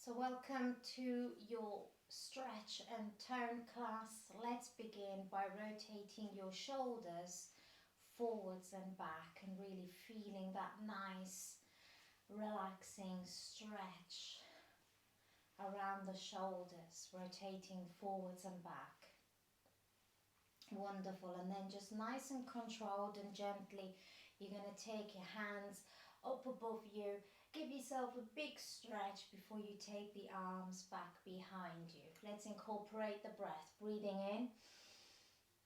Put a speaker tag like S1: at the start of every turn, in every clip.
S1: So welcome to your stretch and tone class. Let's begin by rotating your shoulders forwards and back and really feeling that nice relaxing stretch around the shoulders, rotating forwards and back. Wonderful. And then just nice and controlled and gently, you're going to take your hands up above you. Give yourself a big stretch before you take the arms back behind you. Let's incorporate the breath. Breathing in,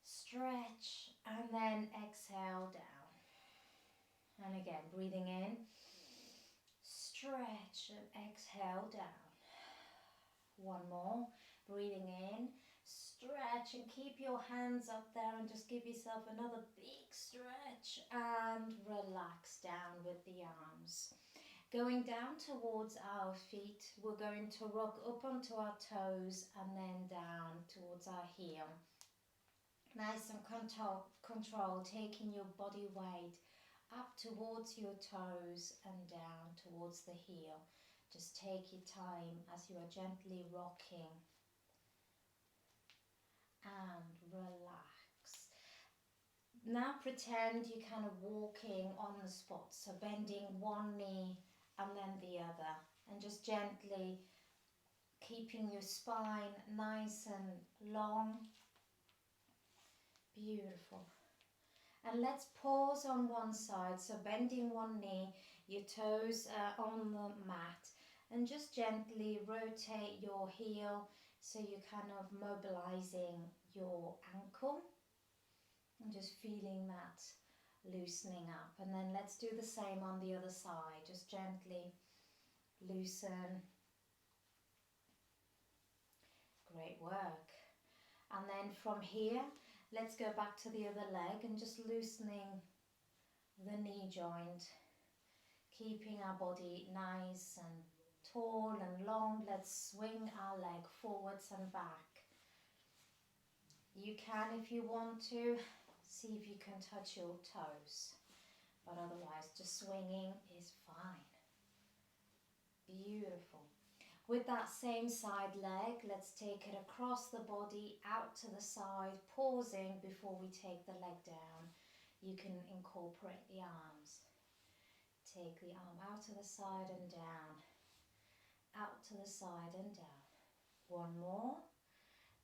S1: stretch, and then exhale down. And again, breathing in, stretch, and exhale down. One more. Breathing in, stretch, and keep your hands up there and just give yourself another big stretch and relax down with the arms. Going down towards our feet, we're going to rock up onto our toes and then down towards our heel. Nice and control, taking your body weight up towards your toes and down towards the heel. Just take your time as you are gently rocking and relax. Now pretend you're kind of walking on the spot, so bending one knee and then the other, and just gently keeping your spine nice and long. Beautiful. And let's pause on one side, so bending one knee, your toes are on the mat, and just gently rotate your heel so you're kind of mobilizing your ankle and just feeling that loosening up. And then let's do the same on the other side. Just gently loosen. Great work. And then from here, let's go back to the other leg and just loosening the knee joint, keeping our body nice and tall and long. Let's swing our leg forwards and back. You can, if you want to, see if you can touch your toes, but otherwise just swinging is fine. Beautiful. With that same side leg, let's take it across the body, out to the side, pausing before we take the leg down. You can incorporate the arms. Take the arm out to the side and down, out to the side and down. One more.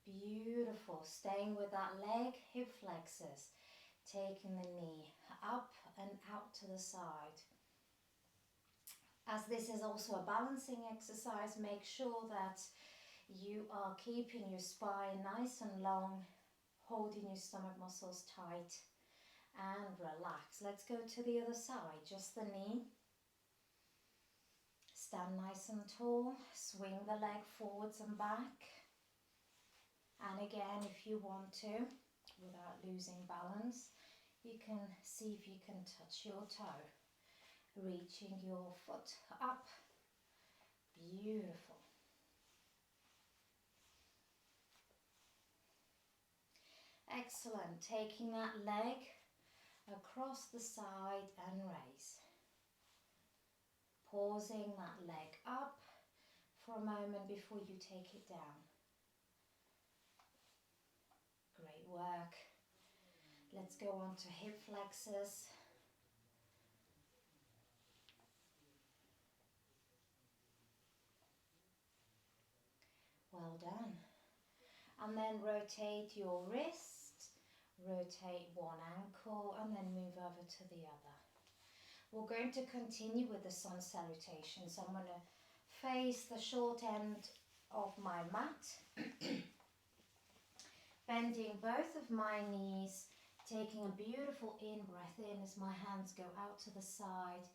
S1: Beautiful. Staying with that leg, hip flexors. Taking the knee up and out to the side. As this is also a balancing exercise, make sure that you are keeping your spine nice and long, holding your stomach muscles tight and relax. Let's go to the other side, just the knee. Stand nice and tall, swing the leg forwards and back. And again, if you want to, without losing balance, you can see if you can touch your toe, reaching your foot up. Beautiful. Excellent. Taking that leg across the side and raise. Pausing that leg up for a moment before you take it down. Great work. Let's go on to hip flexors. Well done. And then rotate your wrist, rotate one ankle, and then move over to the other. We're going to continue with the sun salutation. So I'm going to face the short end of my mat. Bending both of my knees, taking a beautiful in-breath in as my hands go out to the side.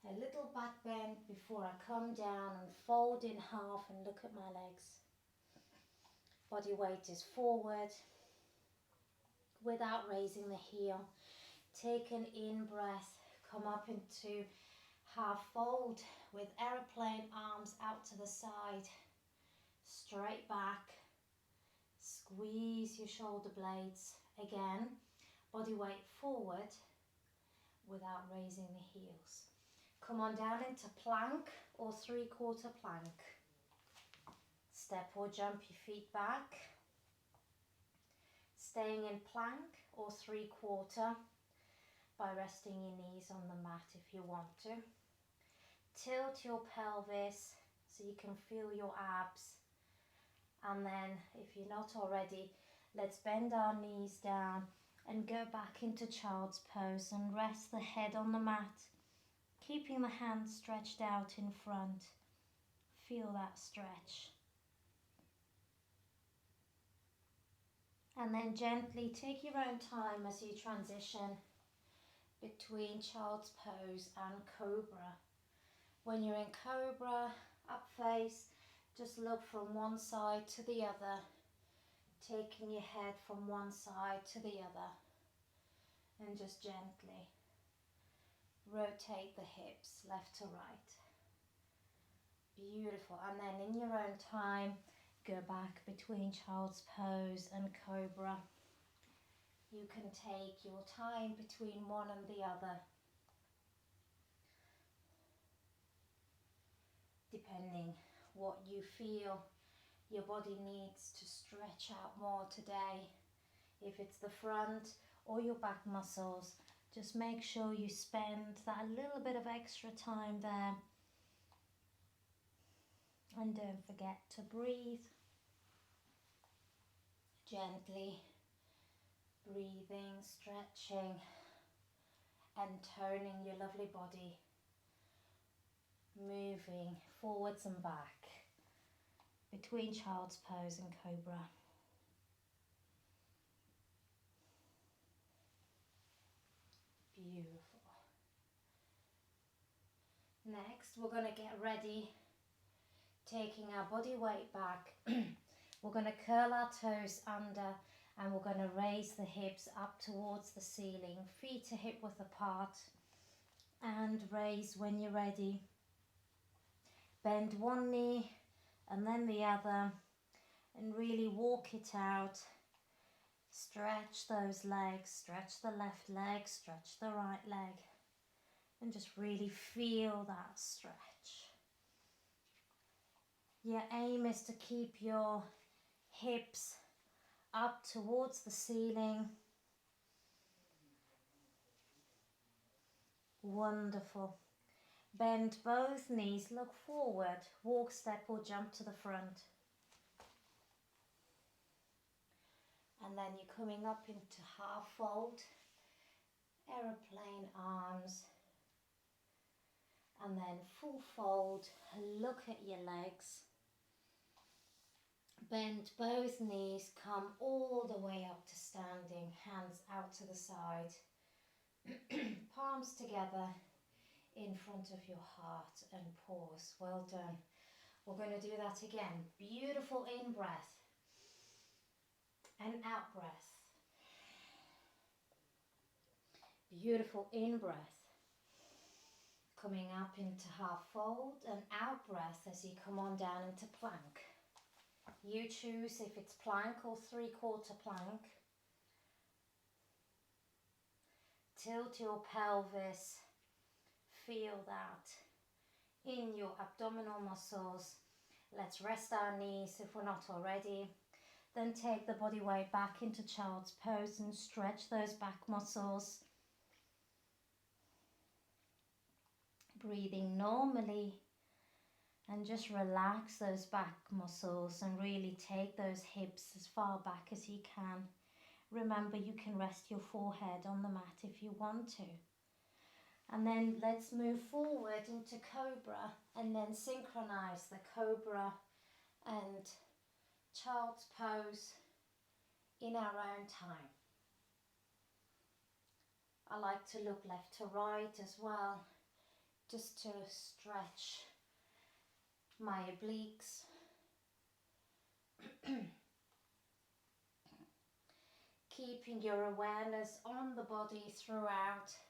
S1: A little back bend before I come down and fold in half and look at my legs. Body weight is forward without raising the heel. Take an in-breath, come up into half fold with aeroplane arms out to the side, straight back. Squeeze your shoulder blades. Again, body weight forward without raising the heels. Come on down into plank or 3/4 plank. step or jump your feet back, staying in plank or 3/4 by resting your knees on the mat if you want to. Tilt your pelvis so you can feel your abs, and then if you're not already, let's bend our knees down and go back into child's pose and rest the head on the mat, keeping the hands stretched out in front. Feel that stretch. And then gently take your own time as you transition between child's pose and cobra. When you're in cobra, up face, just look from one side to the other, taking your head from one side to the other, and just gently rotate the hips left to right. Beautiful. And then in your own time, go back between child's pose and cobra. You can take your time between one and the other, depending what you feel your body needs to stretch out more today. If it's the front or your back muscles, just make sure you spend that little bit of extra time there. And don't forget to breathe. Gently breathing, stretching and toning your lovely body. Moving forwards and back between child's pose and cobra. Beautiful. Next, we're going to get ready, taking our body weight back. We're going to curl our toes under and we're going to raise the hips up towards the ceiling, feet are hip width apart, and raise when you're ready. Bend one knee and then the other, and really walk it out. Stretch those legs, stretch the left leg, stretch the right leg, and just really feel that stretch. Your aim is to keep your hips up towards the ceiling. Wonderful. Bend both knees, look forward, walk, step or jump to the front. And then you're coming up into half fold, aeroplane arms, and then full fold. Look at your legs. Bend both knees, come all the way up to standing, hands out to the side, palms together in front of your heart, and pause. Well done. We're going to do that again. Beautiful in breath and out breath. Beautiful in breath. Coming up into half fold, and out breath as you come on down into plank. You choose if it's plank or 3/4 plank. Tilt your pelvis. Feel that in your abdominal muscles. Let's rest our knees if we're not already. Then take the body weight back into child's pose and stretch those back muscles. Breathing normally, and just relax those back muscles and really take those hips as far back as you can. Remember, you can rest your forehead on the mat if you want to. And then let's move forward into cobra and then synchronize the cobra and child's pose in our own time. I like to look left to right as well, just to stretch my obliques. Keeping your awareness on the body throughout.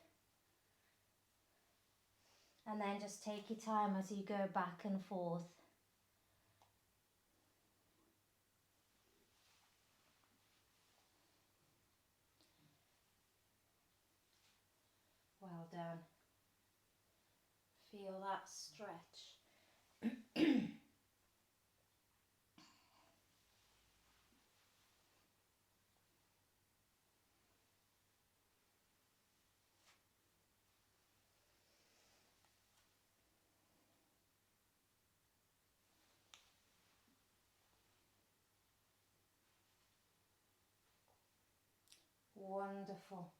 S1: And then just take your time as you go back and forth. Well done. Feel that stretch. Wonderful.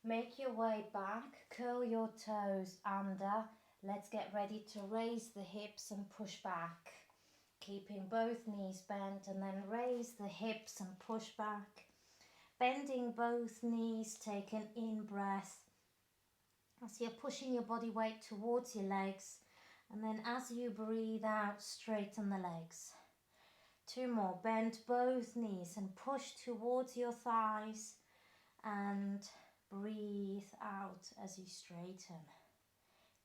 S1: Make your way back, curl your toes under. Let's get ready to raise the hips and push back. Keeping both knees bent, and then raise the hips and push back. Bending both knees, take an in-breath. As you're pushing your body weight towards your legs, and then as you breathe out, straighten the legs. 2 more. Bend both knees and push towards your thighs, and breathe out as you straighten.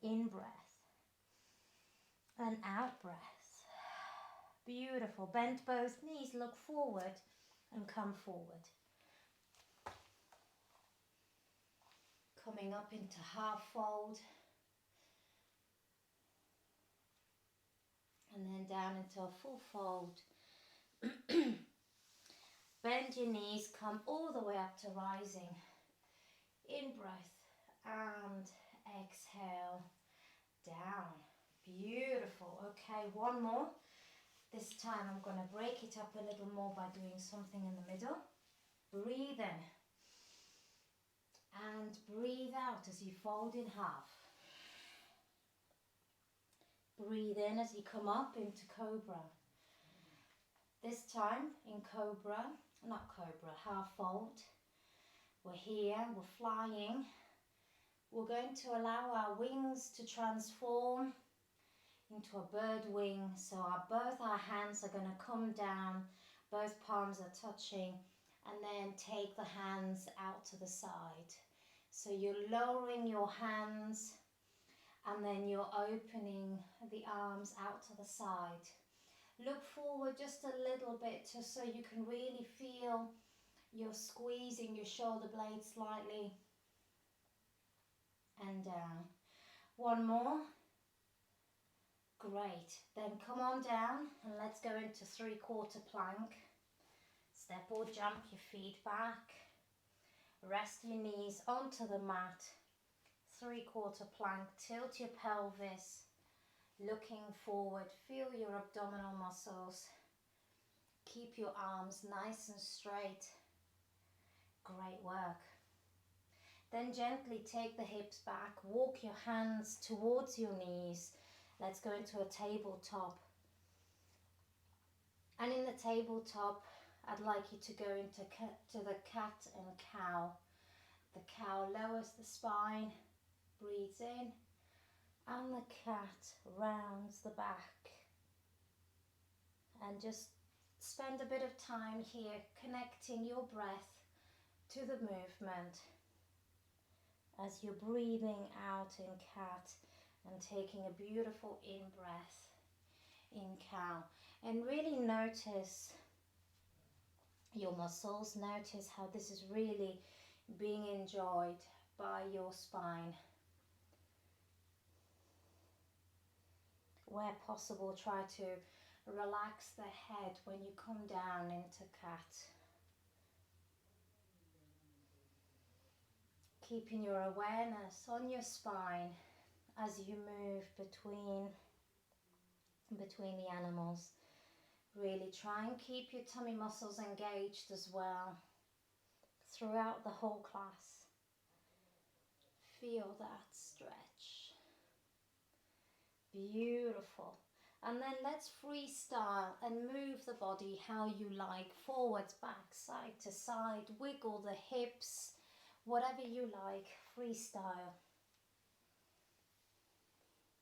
S1: In breath and out breath. Beautiful. Bend both knees, look forward and come forward. Coming up into half fold. And then down into a full fold. Bend your knees, come all the way up to rising. In breath and exhale down. Beautiful. Okay, one more. This time I'm going to break it up a little more by doing something in the middle. Breathe in and breathe out as you fold in half. Breathe in as you come up into cobra. This time in cobra, not cobra, half fold. We're here, we're flying. We're going to allow our wings to transform into a bird wing. So both our hands are going to come down, both palms are touching, and then take the hands out to the side. So you're lowering your hands and then you're opening the arms out to the side. Look forward just a little bit just so you can really feel you're squeezing your shoulder blades slightly, and down. One more. Great. Then come on down and let's go into 3/4 plank. Step or jump your feet back. Rest your knees onto the mat. 3/4 plank. Tilt your pelvis. Looking forward. Feel your abdominal muscles. Keep your arms nice and straight. Great work. Then gently take the hips back. Walk your hands towards your knees. Let's go into a tabletop. And in the tabletop, I'd like you to go into the cat and cow. The cow lowers the spine, breathes in, and the cat rounds the back. And just spend a bit of time here connecting your breath to the movement as you're breathing out in cat and taking a beautiful in-breath in cow. And really notice your muscles, notice how this is really being enjoyed by your spine. Where possible, try to relax the head when you come down into cat. Keeping your awareness on your spine as you move between the animals. Really try and keep your tummy muscles engaged as well throughout the whole class. Feel that stretch. Beautiful. And then let's freestyle and move the body how you like. Forwards, back, side to side. Wiggle the hips. Whatever you like. Freestyle.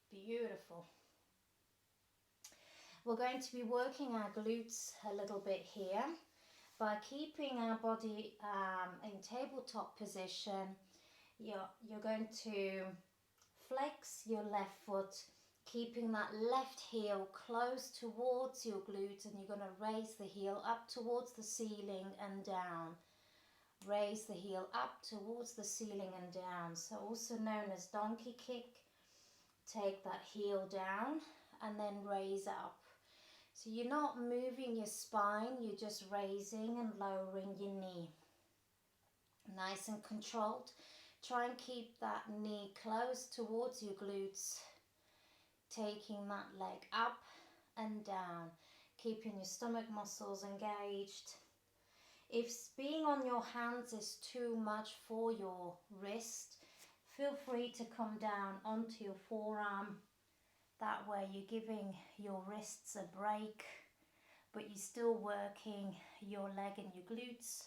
S1: Beautiful. We're going to be working our glutes a little bit here by keeping our body in tabletop position. You're going to flex your left foot, keeping that left heel close towards your glutes, and you're going to raise the heel up towards the ceiling and down. Raise the heel up towards the ceiling and down. So also known as donkey kick. Take that heel down and then raise up. So you're not moving your spine, you're just raising and lowering your knee. Nice and controlled. Try and keep that knee close towards your glutes. Taking that leg up and down. Keeping your stomach muscles engaged. If being on your hands is too much for your wrist, feel free to come down onto your forearm. That way you're giving your wrists a break, but you're still working your leg and your glutes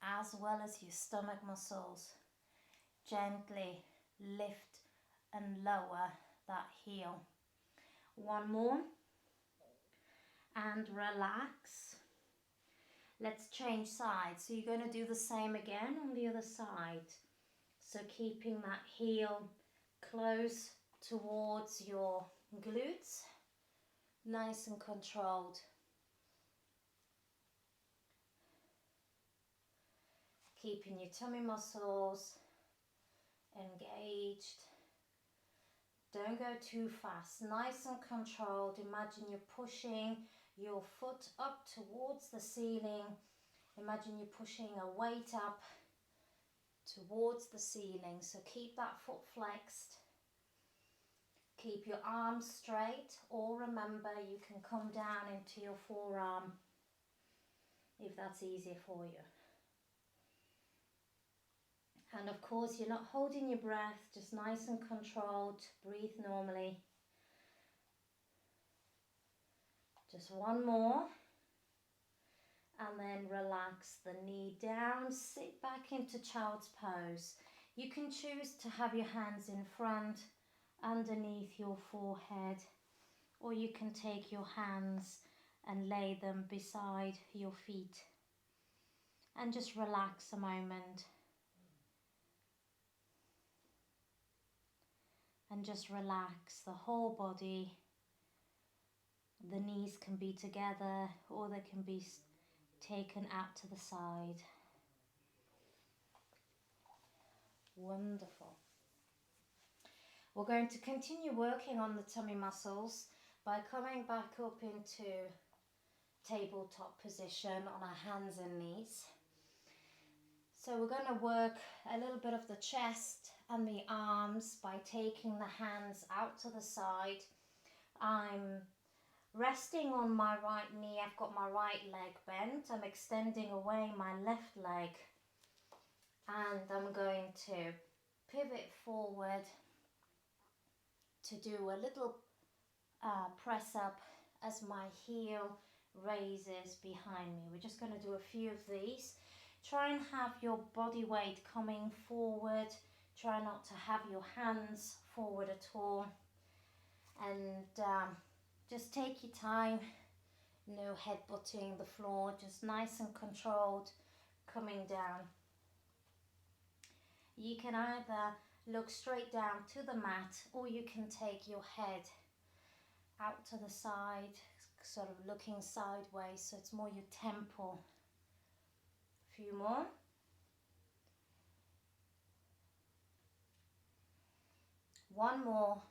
S1: as well as your stomach muscles. Gently lift and lower that heel. One more. And relax. Let's change sides. So you're going to do the same again on the other side. So keeping that heel close towards your glutes, nice and controlled. Keeping your tummy muscles engaged. Don't go too fast, nice and controlled. Imagine you're pushing your foot up towards the ceiling. Imagine you're pushing a weight up towards the ceiling. So keep that foot flexed. Keep your arms straight, or remember you can come down into your forearm if that's easier for you. And of course, you're not holding your breath, just nice and controlled. Breathe normally. Just one more. And then relax the knee down. Sit back into child's pose. You can choose to have your hands in front, underneath your forehead, or you can take your hands and lay them beside your feet. And just relax a moment. And just relax the whole body. The knees can be together or they can be taken out to the side. Wonderful. We're going to continue working on the tummy muscles by coming back up into tabletop position on our hands and knees. So we're going to work a little bit of the chest and the arms by taking the hands out to the side. I'm resting on my right knee. I've got my right leg bent. I'm extending away my left leg. And I'm going to pivot forward to do a little press up as my heel raises behind me. We're just going to do a few of these. Try and have your body weight coming forward. Try not to have your hands forward at all. And just take your time. No headbutting the floor. Just nice and controlled coming down. You can either look straight down to the mat, or you can take your head out to the side, sort of looking sideways, so it's more your temple. A few more. One more.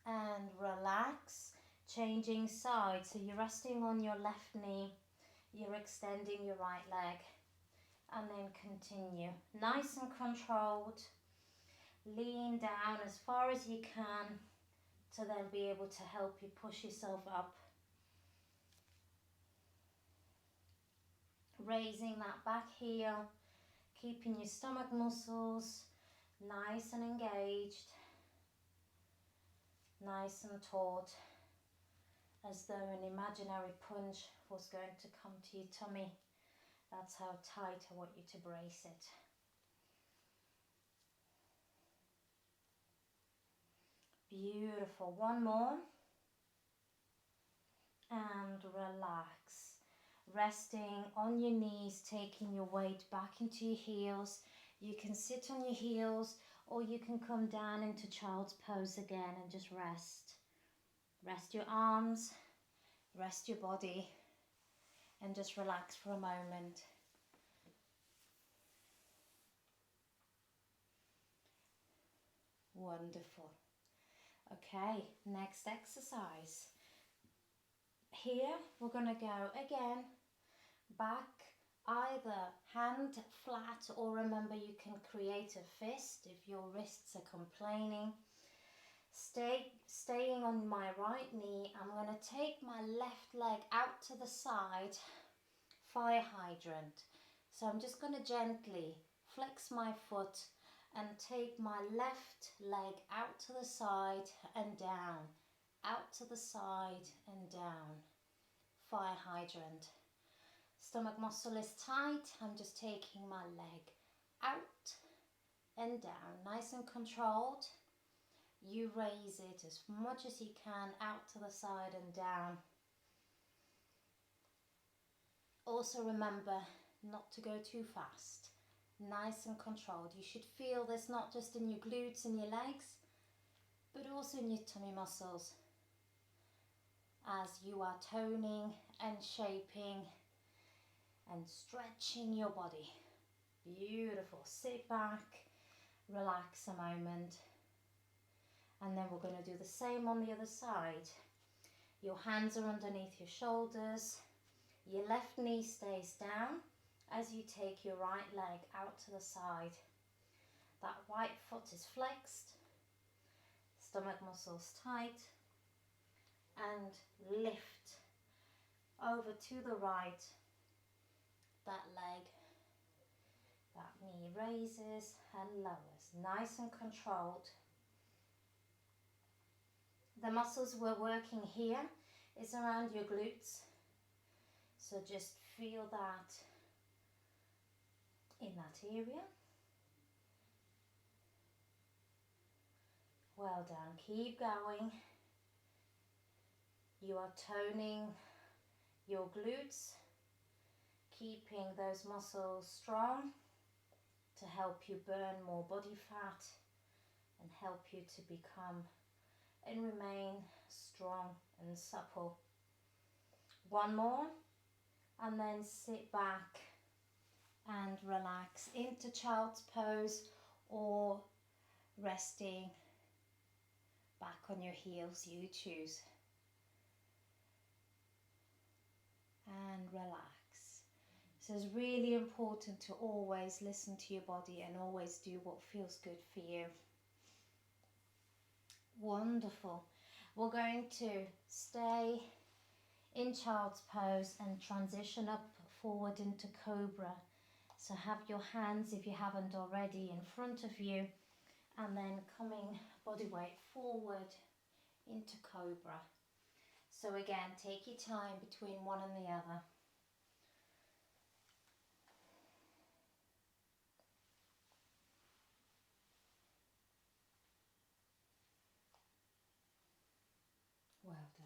S1: And relax. Changing sides. So you're resting on your left knee. You're extending your right leg. And then continue. Nice and controlled. Lean down as far as you can to then be able to help you push yourself up. Raising that back heel, keeping your stomach muscles nice and engaged, nice and taut, as though an imaginary punch was going to come to your tummy. That's how tight I want you to brace it. Beautiful. One more. And relax. Resting on your knees, taking your weight back into your heels. You can sit on your heels, or you can come down into child's pose again and just rest. Rest your arms, rest your body, and just relax for a moment. Wonderful. Okay, next exercise. Here we're going to go again back, either hand flat, or remember you can create a fist if your wrists are complaining. Staying on my right knee, I'm going to take my left leg out to the side, fire hydrant. So I'm just going to gently flex my foot and take my left leg out to the side and down, out to the side and down. Fire hydrant. Stomach muscle is tight. I'm just taking my leg out and down, nice and controlled. You raise it as much as you can out to the side and down. Also remember not to go too fast. Nice and controlled. You should feel this not just in your glutes and your legs, but also in your tummy muscles as you are toning and shaping and stretching your body. Beautiful. Sit back, relax a moment, and then we're going to do the same on the other side. Your hands are underneath your shoulders. Your left knee stays down as you take your right leg out to the side. That right foot is flexed, stomach muscles tight, and lift over to the right. That leg, that knee raises and lowers, nice and controlled. The muscles we're working here is around your glutes, so just feel that in that area. Well done, keep going. You are toning your glutes, keeping those muscles strong to help you burn more body fat and help you to become and remain strong and supple. One more, and then sit back and relax into child's pose or resting back on your heels, you choose. And relax. So it's really important to always listen to your body and always do what feels good for you. Wonderful. We're going to stay in child's pose and transition up forward into cobra. So have your hands, if you haven't already, in front of you, and then coming body weight forward into cobra. So again, take your time between one and the other. Well done.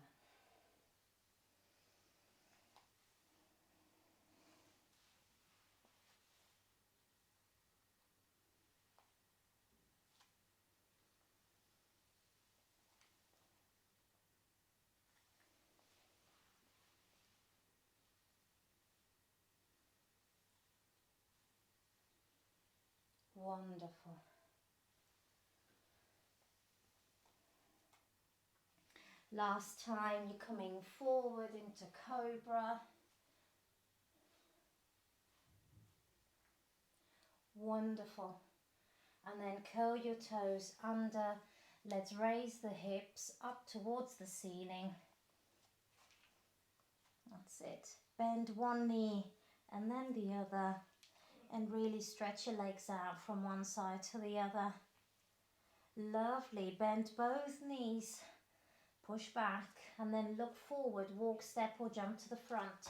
S1: Wonderful. Last time, you're coming forward into cobra. Wonderful. And then curl your toes under. Let's raise the hips up towards the ceiling. That's it. Bend one knee and then the other, and really stretch your legs out from one side to the other. Lovely. Bend both knees. Push back and then look forward. Walk, step or jump to the front.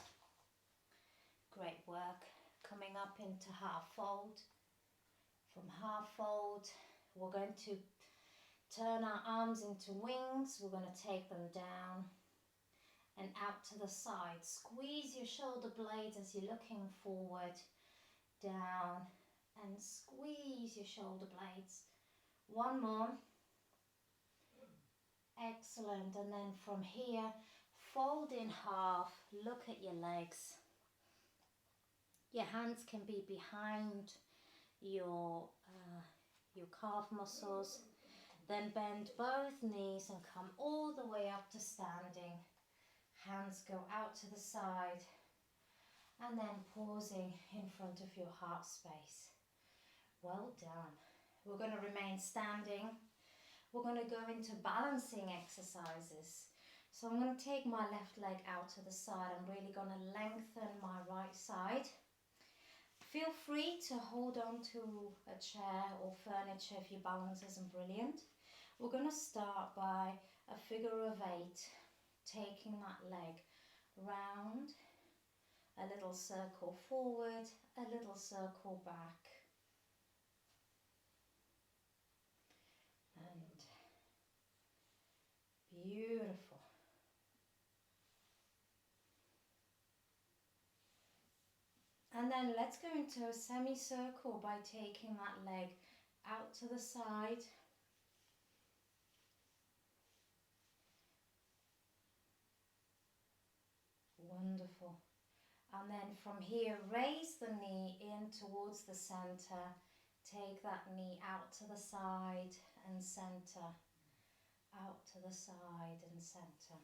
S1: Great work. Coming up into half fold. From half fold, we're going to turn our arms into wings. We're going to take them down and out to the side. Squeeze your shoulder blades as you're looking forward, down, and squeeze your shoulder blades. One more. Excellent. And then from here, fold in half, look at your legs. Your hands can be behind your calf muscles. Then bend both knees and come all the way up to standing. Hands go out to the side and then pausing in front of your heart space. Well done. We're going to remain standing. We're going to go into balancing exercises. So I'm going to take my left leg out to the side. I'm really going to lengthen my right side. Feel free to hold on to a chair or furniture if your balance isn't brilliant. We're going to start by a figure of 8, taking that leg round, a little circle forward, a little circle back. And beautiful. And then let's go into a semicircle by taking that leg out to the side. Wonderful. And then from here, raise the knee in towards the center. Take that knee out to the side and center. Out to the side and center.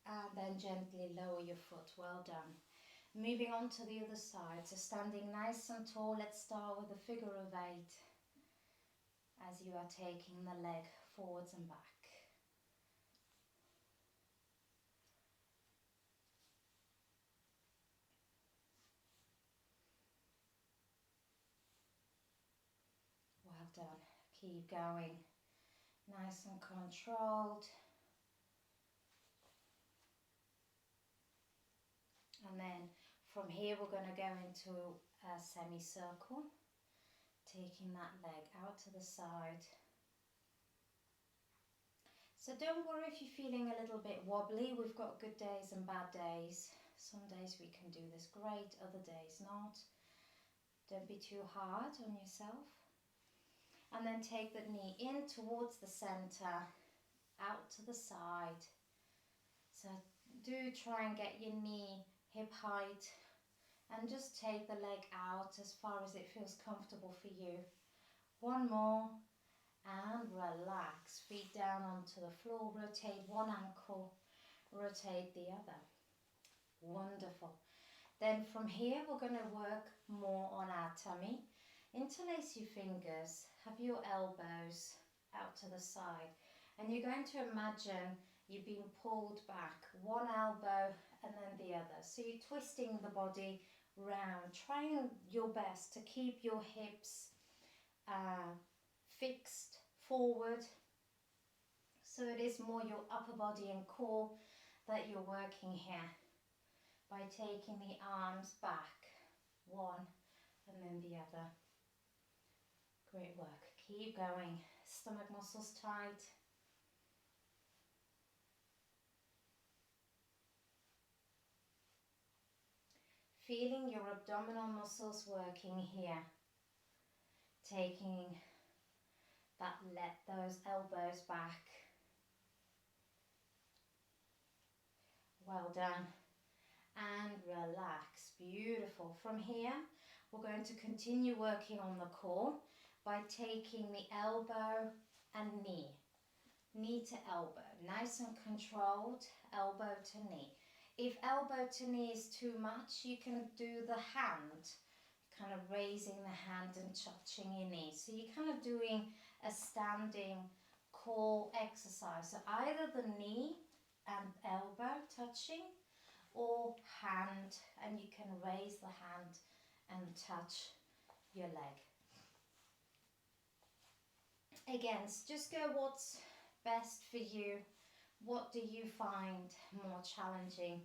S1: And then gently lower your foot. Well done. Moving on to the other side. So standing nice and tall, let's start with a figure of 8 as you are taking the leg forwards and back. Well done. Keep going. Nice and controlled. And then from here we're going to go into a semicircle, taking that leg out to the side. So don't worry if you're feeling a little bit wobbly. We've got good days and bad days. Some days we can do this great, other days not. Don't be too hard on yourself. And then take the knee in towards the center, out to the side. So do try and get your knee hip height and just take the leg out as far as it feels comfortable for you. One more and relax. Feet down onto the floor. Rotate one ankle, rotate the other. Wonderful. Then from here we're going to work more on our tummy. Interlace your fingers, have your elbows out to the side, and you're going to imagine you're being pulled back, one elbow and then the other. So you're twisting the body round, trying your best to keep your hips fixed forward. So it is more your upper body and core that you're working here by taking the arms back, one and then the other. Great work. Keep going. Stomach muscles tight. Feeling your abdominal muscles working here. Taking that, let those elbows back. Well done. And relax. Beautiful. From here, we're going to continue working on the core by taking the elbow and knee. Knee to elbow. Nice and controlled. Elbow to knee. If elbow to knee is too much, you can do the hand, kind of raising the hand and touching your knee. So you're kind of doing a standing core exercise. So either the knee and elbow touching, or hand, and you can raise the hand and touch your leg. Again, just go what's best for you. What do you find more challenging?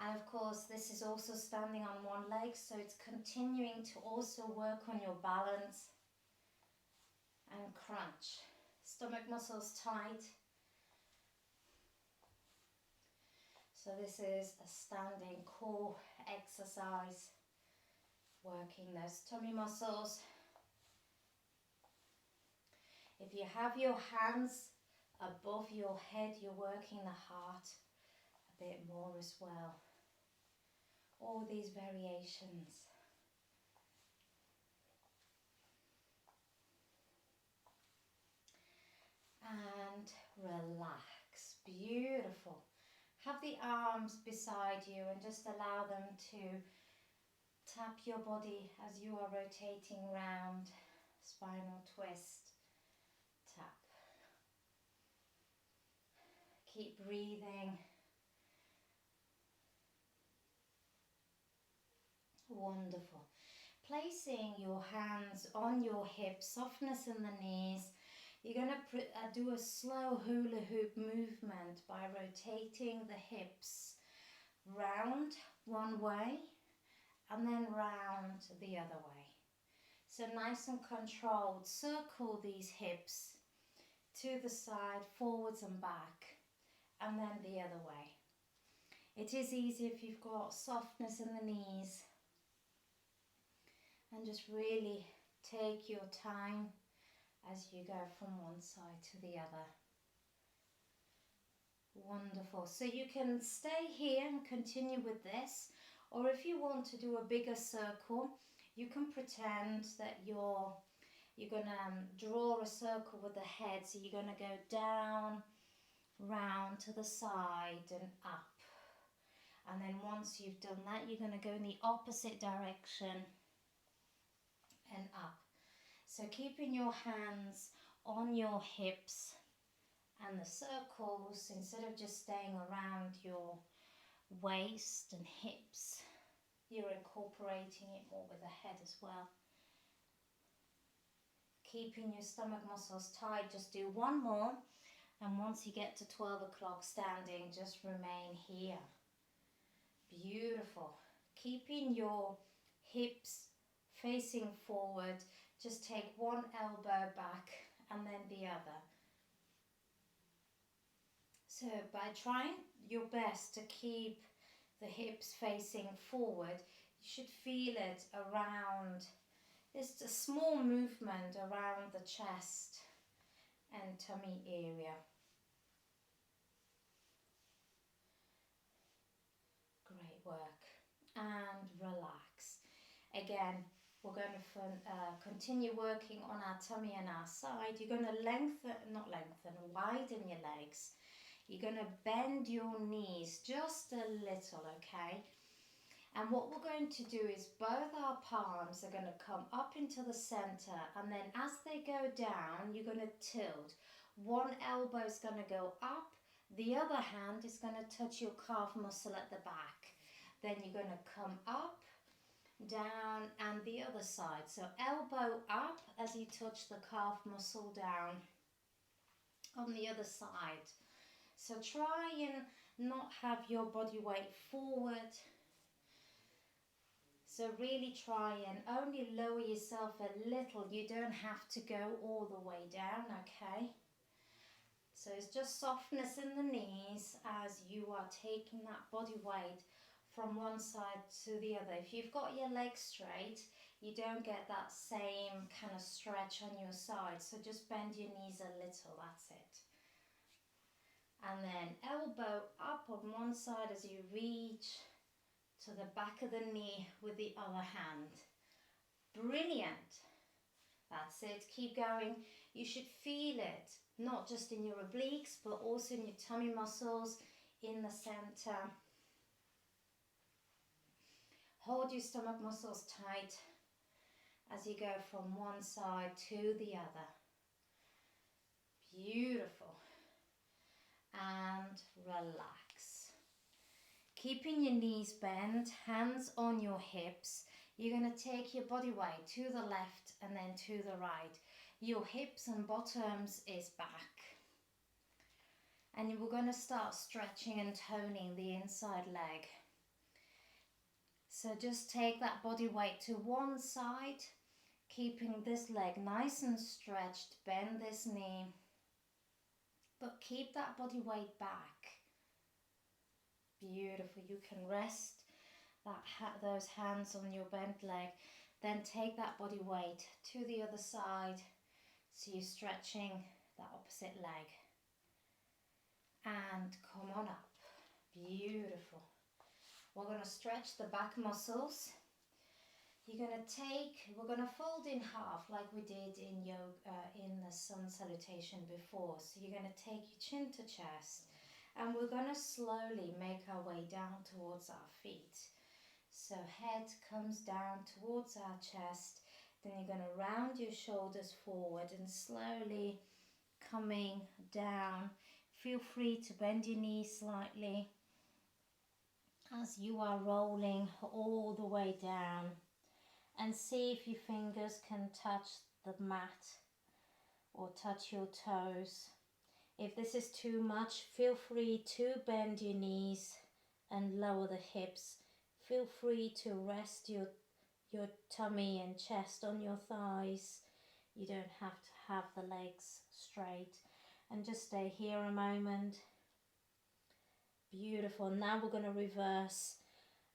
S1: And of course, this is also standing on one leg, so it's continuing to also work on your balance and crunch. Stomach muscles tight. So this is a standing core exercise, working those tummy muscles. If you have your hands above your head, you're working the heart a bit more as well. All these variations. And relax. Beautiful. Have the arms beside you and just allow them to tap your body as you are rotating round. Spinal twist. Tap. Keep breathing. Wonderful. Placing your hands on your hips, softness in the knees. You're going to do a slow hula hoop movement by rotating the hips round one way and then round the other way. So nice and controlled. Circle these hips to the side, forwards and back, and then the other way. It is easy if you've got softness in the knees. And just really take your time as you go from one side to the other. Wonderful. So you can stay here and continue with this, or if you want to do a bigger circle, you can pretend that you're going to draw a circle with the head. So you're going to go down, round to the side and up. And then once you've done that, you're going to go in the opposite direction and up. So keeping your hands on your hips and the circles, instead of just staying around your waist and hips, you're incorporating it more with the head as well. Keeping your stomach muscles tight, just do one more, and once you get to 12 o'clock standing, just remain here. Beautiful. Keeping your hips facing forward, just take one elbow back and then the other. So by trying your best to keep the hips facing forward, you should feel it around. It's a small movement around the chest and tummy area. Great work. And relax. Again, we're going to continue working on our tummy and our side. You're going to widen your legs. You're going to bend your knees just a little, okay? And what we're going to do is both our palms are going to come up into the center, and then as they go down, you're going to tilt. One elbow is going to go up, the other hand is going to touch your calf muscle at the back. Then you're going to come up, down, and the other side. So elbow up as you touch the calf muscle down on the other side. So try and not have your body weight forward. So really try and only lower yourself a little. You don't have to go all the way down, okay? So it's just softness in the knees as you are taking that body weight from one side to the other. If you've got your legs straight, you don't get that same kind of stretch on your side. So just bend your knees a little, that's it. And then elbow up on one side as you reach to the back of the knee with the other hand. Brilliant. That's it. Keep going. You should feel it, not just in your obliques, but also in your tummy muscles, in the center. Hold your stomach muscles tight as you go from one side to the other. Beautiful. And relax. Keeping your knees bent, hands on your hips. You're going to take your body weight to the left and then to the right. Your hips and bottoms is back. And we're going to start stretching and toning the inside leg. So just take that body weight to one side, keeping this leg nice and stretched. Bend this knee, but keep that body weight back. Beautiful. You can rest those hands on your bent leg. Then take that body weight to the other side. So you're stretching the opposite leg. And come on up. Beautiful. We're going to stretch the back muscles. We're going to fold in half like we did in yoga, in the sun salutation before. So you're going to take your chin to chest. And we're going to slowly make our way down towards our feet. So head comes down towards our chest. Then you're going to round your shoulders forward and slowly coming down. Feel free to bend your knees slightly as you are rolling all the way down, and see if your fingers can touch the mat or touch your toes. If this is too much, feel free to bend your knees and lower the hips. Feel free to rest your tummy and chest on your thighs. You don't have to have the legs straight. And just stay here a moment. Beautiful. Now we're going to reverse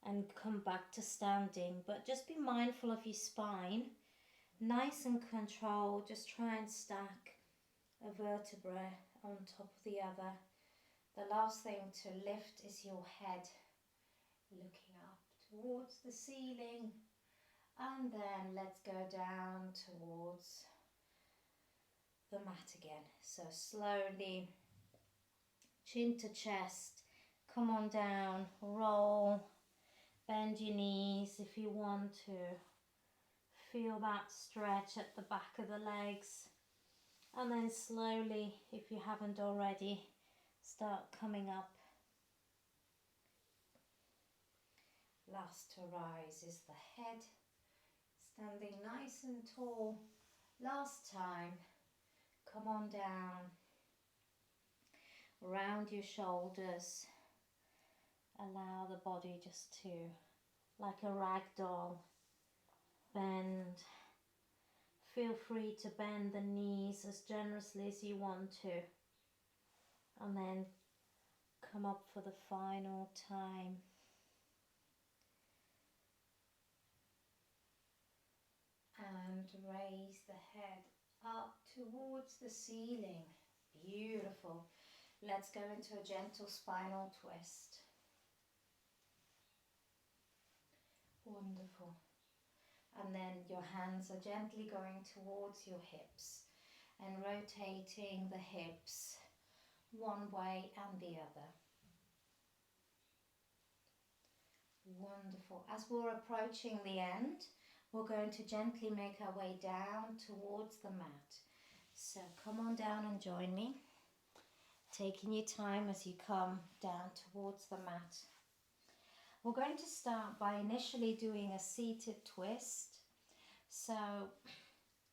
S1: and come back to standing, but just be mindful of your spine. Nice and controlled. Just try and stack a vertebra on top of the other. The last thing to lift is your head, looking up towards the ceiling, and then let's go down towards the mat again. So slowly, chin to chest, come on down, roll, bend your knees if you want to. Feel that stretch at the back of the legs. And then slowly, if you haven't already, start coming up. Last to rise is the head, standing nice and tall. Last time, come on down, round your shoulders. Allow the body just to, like a rag doll, bend. Feel free to bend the knees as generously as you want to. And then come up for the final time. And raise the head up towards the ceiling. Beautiful. Let's go into a gentle spinal twist. Wonderful. And then your hands are gently going towards your hips and rotating the hips one way and the other. Wonderful. As we're approaching the end, we're going to gently make our way down towards the mat. So come on down and join me, taking your time as you come down towards the mat. We're going to start by initially doing a seated twist. So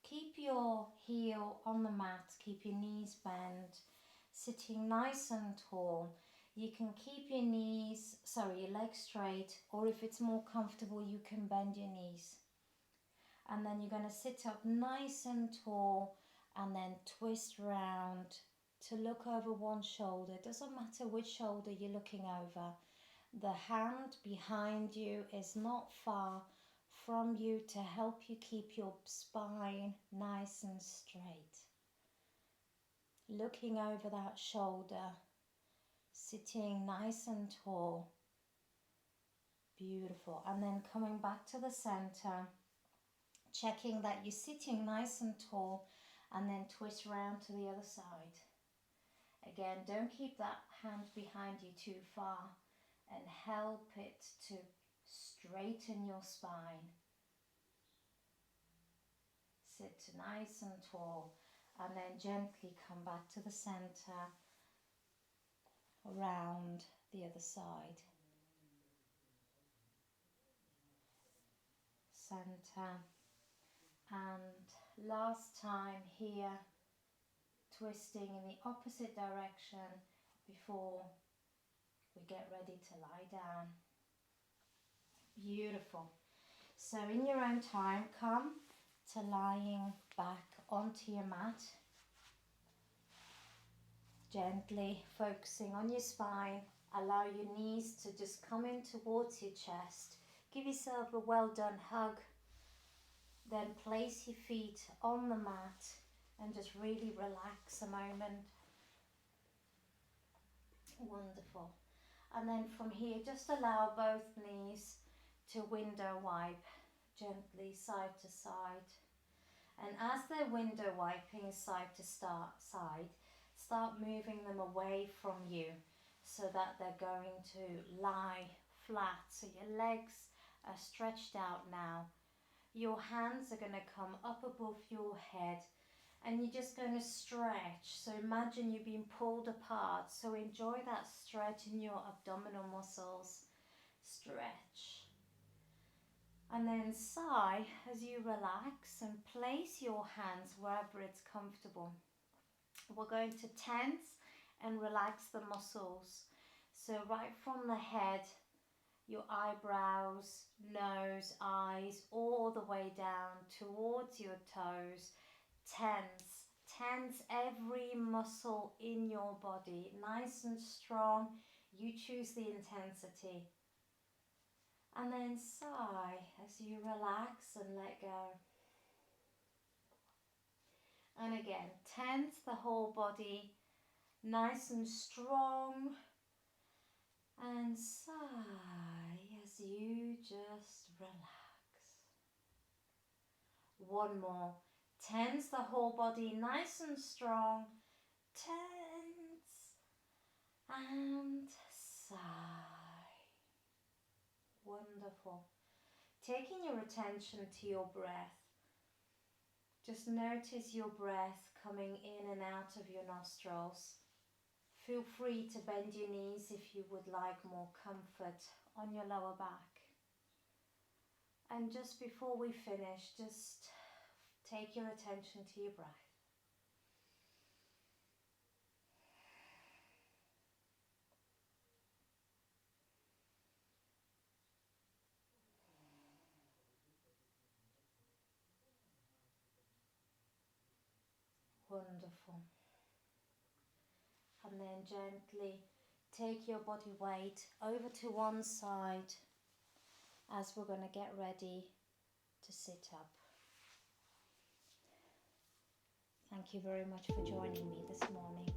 S1: keep your heel on the mat, keep your knees bent, sitting nice and tall. You can keep your legs straight, or if it's more comfortable, you can bend your knees. And then you're going to sit up nice and tall and then twist round to look over one shoulder. It doesn't matter which shoulder you're looking over. The hand behind you is not far from you to help you keep your spine nice and straight. Looking over that shoulder, sitting nice and tall. Beautiful. And then coming back to the center, checking that you're sitting nice and tall, and then twist round to the other side. Again, don't keep that hand behind you too far, and help it to straighten your spine. Sit nice and tall, and then gently come back to the center, around the other side. Center, and last time here, twisting in the opposite direction before we get ready to lie down. Beautiful. So in your own time, come to lying back onto your mat, gently focusing on your spine. Allow your knees to just come in towards your chest. Give yourself a well done hug. Then place your feet on the mat and just really relax a moment. Wonderful. And then from here, just allow both knees to window wipe gently side to side. And as they're window wiping side to side, start moving them away from you so that they're going to lie flat. So your legs are stretched out now. Your hands are going to come up above your head, And you're just going to stretch. So imagine you're being pulled apart. So enjoy that stretch in your abdominal muscles. Stretch. And then sigh as you relax and place your hands wherever it's comfortable. We're going to tense and relax the muscles. So right from the head, your eyebrows, nose, eyes, all the way down towards your toes. Tense. Tense every muscle in your body. Nice and strong. You choose the intensity. And then sigh as you relax and let go. And again, tense the whole body. Nice and strong. And sigh as you just relax. One more. Tense the whole body, nice and strong. Tense and sigh. Wonderful. Taking your attention to your breath. Just notice your breath coming in and out of your nostrils. Feel free to bend your knees if you would like more comfort on your lower back. And just before we finish, just take your attention to your breath. Wonderful. And then gently take your body weight over to one side as we're going to get ready to sit up. Thank you very much for joining me this morning.